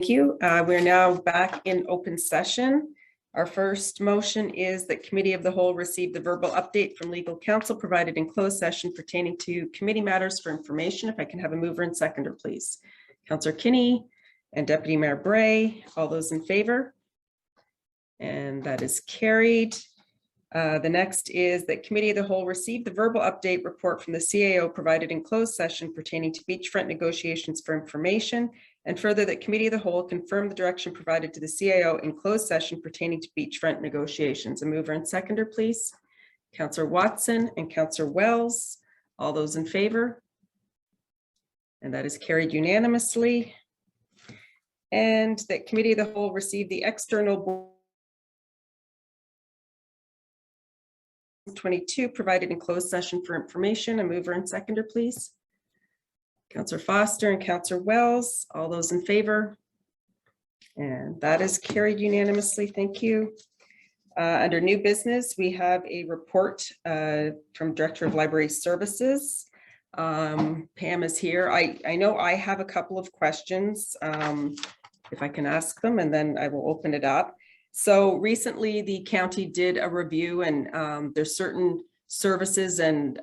Thank you. We're now back in open session. Our first motion is that Committee of the Whole receive the verbal update from legal counsel provided in closed session pertaining to committee matters for information. If I can have a mover and seconder, please. Councillor Kinney and Deputy Mayor Bray, all those in favor? And that is carried. The next is that Committee of the Whole received the verbal update report from the CAO provided in closed session pertaining to beachfront negotiations for information, and further that Committee of the Whole confirm the direction provided to the CAO in closed session pertaining to beachfront negotiations. A mover and seconder, please. Councillor Watson and Councillor Wells, all those in favor? And that is carried unanimously. And that Committee of the Whole received the external board 22 provided in closed session for information. A mover and seconder, please. Councillor Foster and Councillor Wells, all those in favor? And that is carried unanimously. Thank you. Under new business, we have a report from Director of Library Services. Pam is here. I know I have a couple of questions, if I can ask them, and then I will open it up. So recently the county did a review, and there's certain services and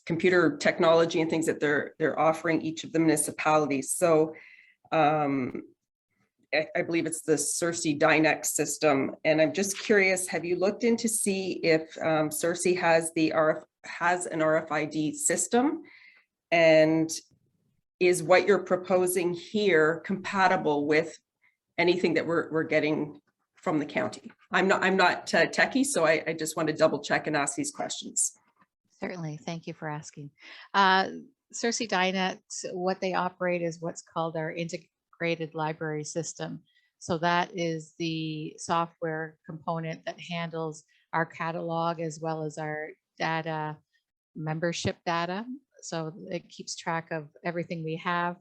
computer technology and things that they're offering each of the municipalities. So I believe it's the Cersei Dynex system. And I'm just curious, have you looked in to see if Cersei has an RFID system? And is what you're proposing here compatible with anything that we're getting from the county? I'm not techie, so I just want to double check and ask these questions. Certainly, thank you for asking. Cersei Dynex, what they operate is what's called our integrated library system. So that is the software component that handles our catalog as well as our data, membership data. So it keeps track of everything we have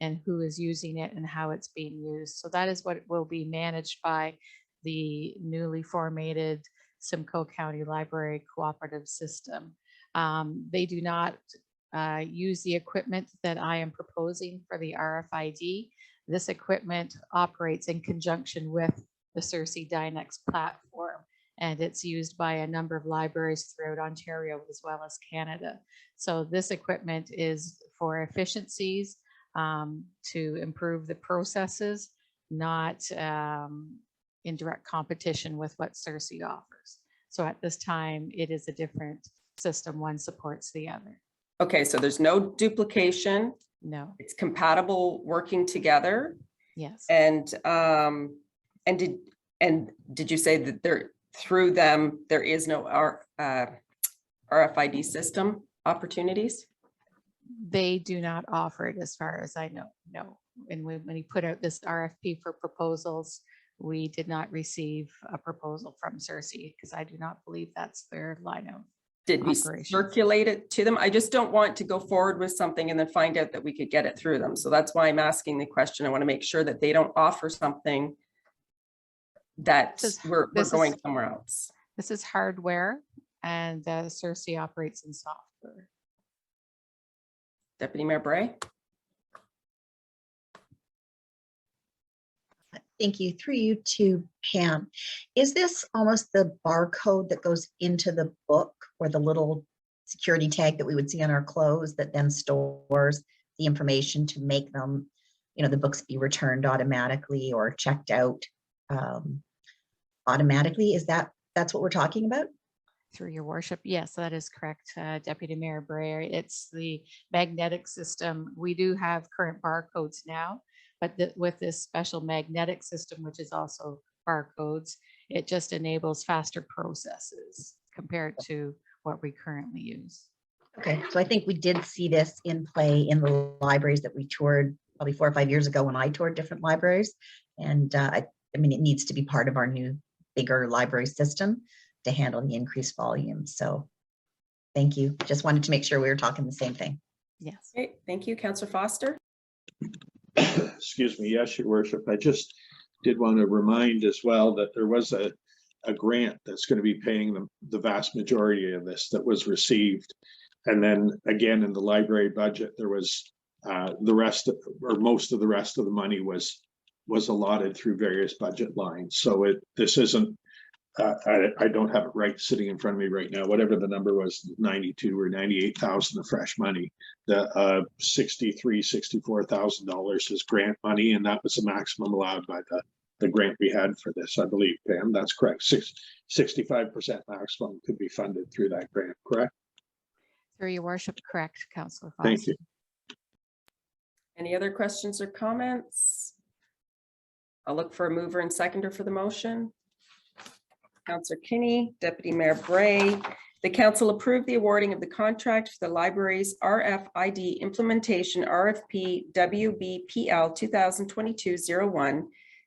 and who is using it and how it's being used. So that is what will be managed by the newly formatted Simcoe County Library Cooperative System. They do not use the equipment that I am proposing for the RFID. This equipment operates in conjunction with the Cersei Dynex platform, and it's used by a number of libraries throughout Ontario as well as Canada. So this equipment is for efficiencies, to improve the processes, not in direct competition with what Cersei offers. So at this time, it is a different system. One supports the other. Okay, so there's no duplication. No. It's compatible working together. Yes. And did you say that through them there is no RFID system opportunities? They do not offer it as far as I know. No. And when we put out this RFP for proposals, we did not receive a proposal from Cersei because I do not believe that's their line of Did we circulate it to them? I just don't want to go forward with something and then find out that we could get it through them. So that's why I'm asking the question. I want to make sure that they don't offer something that we're going somewhere else. This is hardware, and Cersei operates in software. Deputy Mayor Bray. Thank you. Through you to Pam. Is this almost the barcode that goes into the book, or the little security tag that we would see on our clothes that then stores the information to make them, the books be returned automatically or checked out automatically? That's what we're talking about? Through your worship, yes, that is correct, Deputy Mayor Bray. It's the magnetic system. We do have current barcodes now, but with this special magnetic system, which is also barcodes, it just enables faster processes compared to what we currently use. Okay, so I think we did see this in play in the libraries that we toured probably 4 or 5 years ago when I toured different libraries. And I mean, it needs to be part of our new bigger library system to handle the increased volume. So thank you. Just wanted to make sure we were talking the same thing. Yes. Okay, thank you. Councillor Foster. Excuse me. Yes, Your Worship. I just did want to remind as well that there was a grant that's going to be paying the vast majority of this that was received. And then again, in the library budget, there was the rest of, or most of the rest of the money was was allotted through various budget lines. So this isn't, I don't have it right sitting in front of me right now, whatever the number was, 92 or 98,000 of fresh money. The $64,000 is grant money, and that was the maximum allowed by the grant we had for this, I believe, Pam, that's correct. 65% maximum could be funded through that grant, correct? Through your worship, correct, Councillor Foss. Thank you. Any other questions or comments? I'll look for a mover and seconder for the motion. Councillor Kinney, Deputy Mayor Bray. The council approved the awarding of the contract for the library's RFID implementation RFP WBPL 2022-01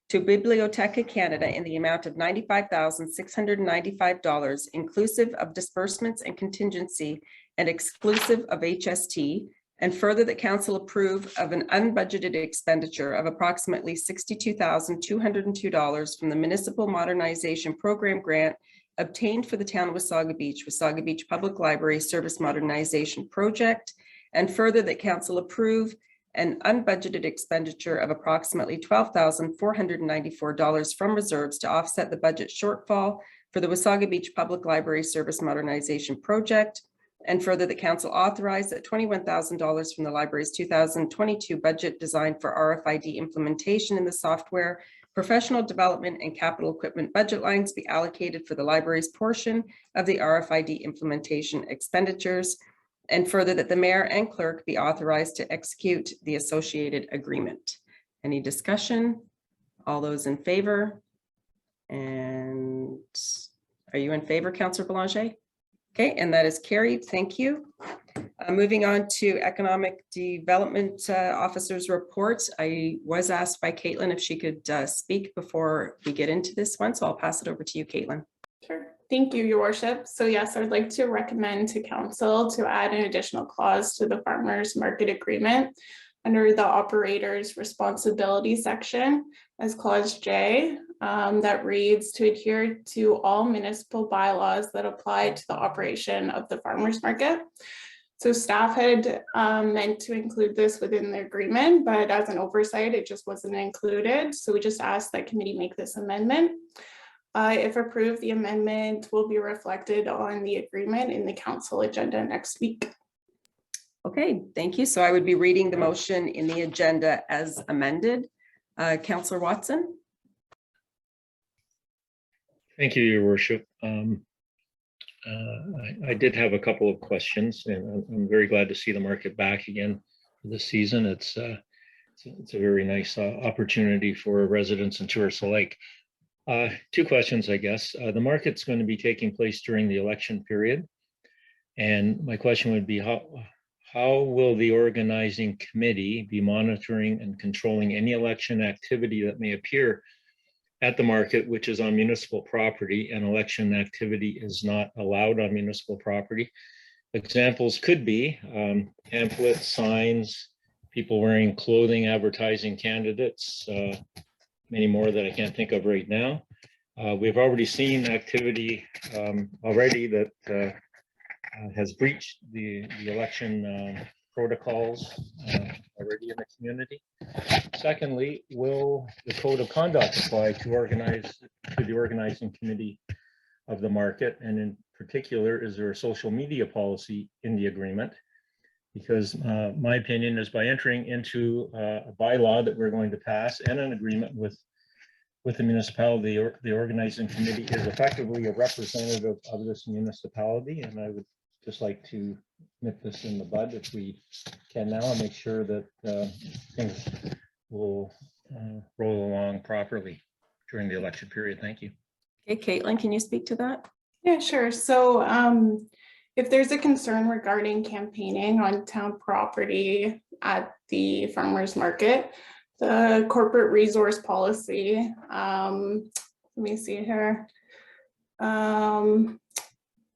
to Biblioteca Canada in the amount of $95,695, inclusive of disbursements and contingency and exclusive of HST, and further that council approve of an unbudgeted expenditure of approximately $62,202 from the Municipal Modernization Program grant obtained for the town of Wasaga Beach Public Library Service Modernization Project, and further that council approve an unbudgeted expenditure of approximately $12,494 from reserves to offset the budget shortfall for the Wasaga Beach Public Library Service Modernization Project, and further that council authorize that $21,000 from the library's 2022 budget designed for RFID implementation in the software, professional development and capital equipment budget lines be allocated for the library's portion of the RFID implementation expenditures, and further that the mayor and clerk be authorized to execute the associated agreement. Any discussion? All those in favor? And are you in favor, Councillor Belanger? Okay, and that is carried. Thank you. Moving on to Economic Development Officer's report. I was asked by Caitlin if she could speak before we get into this one, so I'll pass it over to you, Caitlin. Sure. Thank you, Your Worship. So yes, I would like to recommend to Council to add an additional clause to the farmers market agreement under the operator's responsibility section as clause J, that reads to adhere to all municipal bylaws that apply to the operation of the farmers market. So staff had meant to include this within the agreement, but as an oversight, it just wasn't included. So we just asked that committee make this amendment. If approved, the amendment will be reflected on the agreement in the council agenda next week. Okay, thank you. So I would be reading the motion in the agenda as amended. Councillor Watson. Thank you, Your Worship. I did have a couple of questions, and I'm very glad to see the market back again this season. It's a very nice opportunity for residents and tourists alike. Two questions, I guess. The market's going to be taking place during the election period, and my question would be how will the organizing committee be monitoring and controlling any election activity that may appear at the market, which is on municipal property, and election activity is not allowed on municipal property? Examples could be pamphlets, signs, people wearing clothing advertising candidates, many more that I can't think of right now. We've already seen activity already that has breached the election protocols already in the community. Secondly, will the code of conduct apply to the organizing committee of the market? And in particular, is there a social media policy in the agreement? Because my opinion is by entering into a bylaw that we're going to pass and an agreement with the municipality, the organizing committee is effectively a representative of this municipality. And I would just like to nip this in the bud if we can now and make sure that things will roll along properly during the election period. Thank you. Okay, Caitlin, can you speak to that? Yeah, sure. So if there's a concern regarding campaigning on town property at the farmers market, the corporate resource policy, let me see here.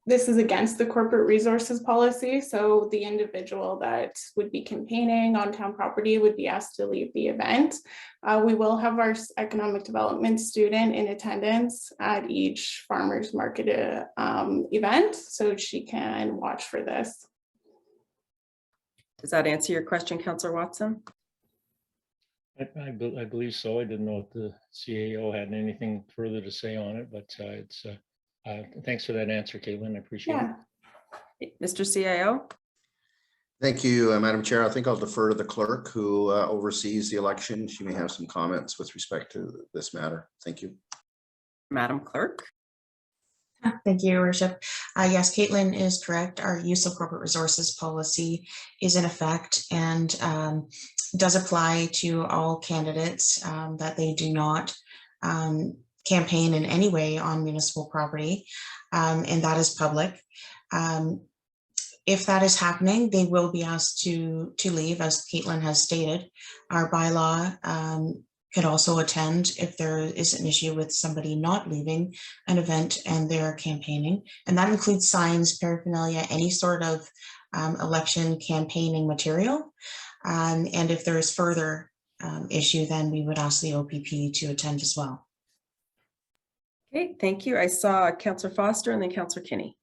This is against the corporate resources policy. So the individual that would be campaigning on town property would be asked to leave the event. We will have our economic development student in attendance at each farmers market event, so she can watch for this. Does that answer your question, Councillor Watson? I believe so. I didn't know if the CAO had anything further to say on it, but thanks for that answer, Caitlin. I appreciate it. Yeah. Mr. CIO? Thank you, Madam Chair. I think I'll defer to the clerk who oversees the election. She may have some comments with respect to this matter. Thank you. Madam Clerk? Thank you, Your Worship. Yes, Caitlin is correct. Our use of corporate resources policy is in effect and does apply to all candidates that they do not campaign in any way on municipal property, and that is public. If that is happening, they will be asked to leave, as Caitlin has stated. Our bylaw could also attend if there is an issue with somebody not leaving an event and they're campaigning. And that includes signs, paraphernalia, any sort of election campaigning material. And if there is further issue, then we would ask the OPP to attend as well. Okay, thank you. I saw Councillor Foster and then Councillor Kinney.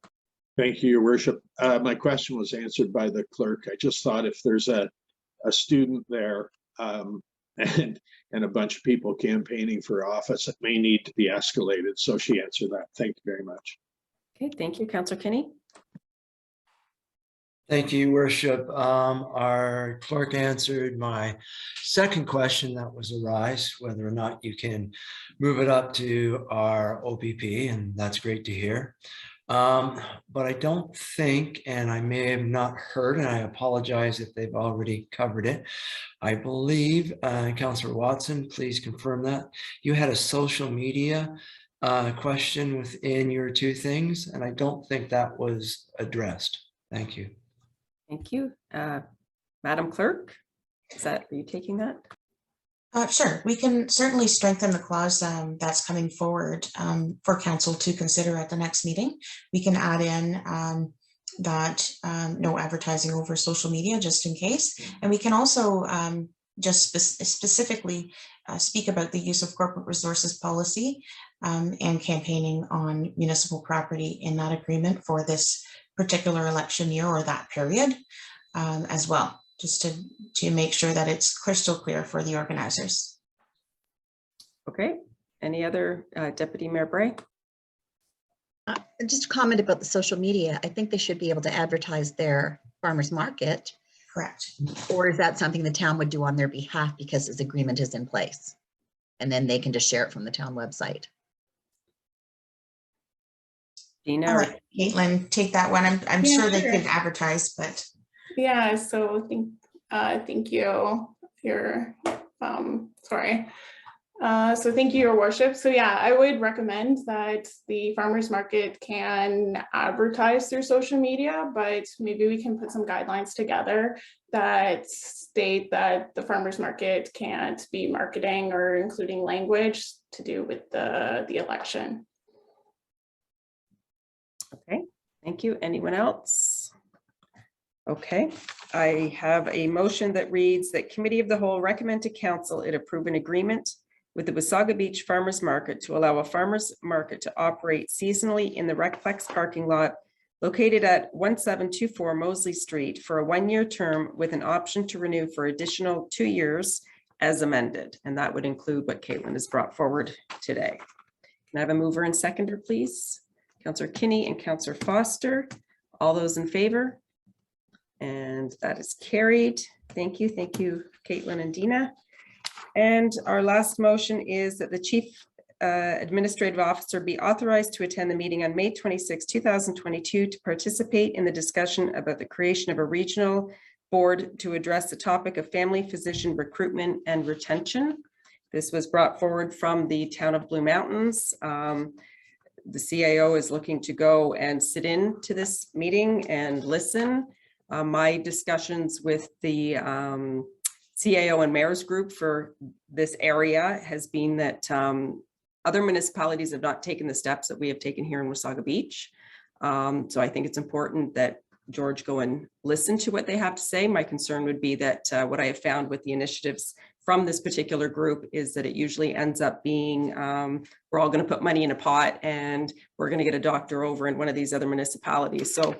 Thank you, Your Worship. My question was answered by the clerk. I just thought if there's a student there and a bunch of people campaigning for office, it may need to be escalated. So she answered that. Thank you very much. Okay, thank you. Councillor Kinney? Thank you, Your Worship. Our clerk answered my second question that was arise, whether or not you can move it up to our OPP, and that's great to hear. But I don't think, and I may have not heard, and I apologize if they've already covered it. I believe, Councillor Watson, please confirm that. You had a social media question within your two things, and I don't think that was addressed. Thank you. Thank you. Madam Clerk, are you taking that? Sure, we can certainly strengthen the clause that's coming forward for council to consider at the next meeting. We can add in that no advertising over social media, just in case. And we can also just specifically speak about the use of corporate resources policy and campaigning on municipal property in that agreement for this particular election year or that period as well, just to make sure that it's crystal clear for the organizers. Okay, any other Deputy Mayor Bray? Just a comment about the social media. I think they should be able to advertise their farmers market. Correct. Or is that something the town would do on their behalf because this agreement is in place? And then they can just share it from the town website. Dina? I'll let Caitlin take that one. I'm Yeah, sure they sure. could advertise, but Yeah, so thank you. Sorry. So thank you, Your Worship. So yeah, I would recommend that the farmers market can advertise through social media, but maybe we can put some guidelines together that state that the farmers market can't be marketing or including language to do with the election. Okay, thank you. Anyone else? Okay, I have a motion that reads that Committee of the Whole recommend to Council it approve an agreement with the Wasaga Beach Farmers Market to allow a farmers market to operate seasonally in the Recplex parking lot located at 1724 Mosley Street for a one-year term with an option to renew for additional 2 years as amended. And that would include what Caitlin has brought forward today. Can I have a mover and seconder, please? Councillor Kinney and Councillor Foster. All those in favor? And that is carried. Thank you, Caitlin and Dina. And our last motion is that the Chief Administrative Officer be authorized to attend the meeting on May 26, 2022 to participate in the discussion about the creation of a regional board to address the topic of family physician recruitment and retention. This was brought forward from the town of Blue Mountains. The CAO is looking to go and sit in to this meeting and listen. My discussions with the CAO and mayor's group for this area has been that other municipalities have not taken the steps that we have taken here in Wasaga Beach. So I think it's important that George go and listen to what they have to say. My concern would be that what I have found with the initiatives from this particular group is that it usually ends up being we're all going to put money in a pot and we're going to get a doctor over in one of these other municipalities. So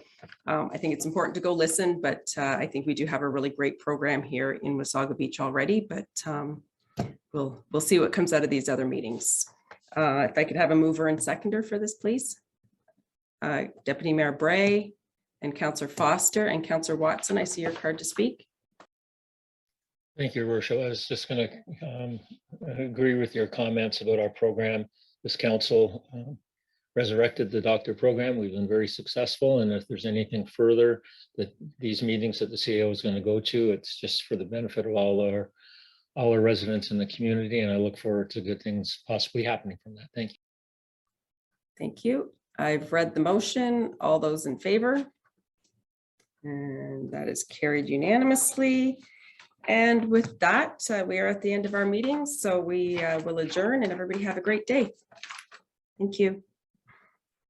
I think it's important to go listen, but I think we do have a really great program here in Wasaga Beach already, but we'll see what comes out of these other meetings. If I could have a mover and seconder for this, please. Deputy Mayor Bray and Councillor Foster and Councillor Watson, I see your card to speak. Thank you, Your Worship. I was just going to agree with your comments about our program. This council resurrected the doctor program. We've been very successful. And if there's anything further that these meetings that the CAO is going to go to, it's just for the benefit of all our residents in the community. And I look forward to good things possibly happening from that. Thank you. Thank you. I've read the motion. All those in favor? And that is carried unanimously. And with that, we are at the end of our meeting. So we will adjourn and everybody have a great day. Thank you.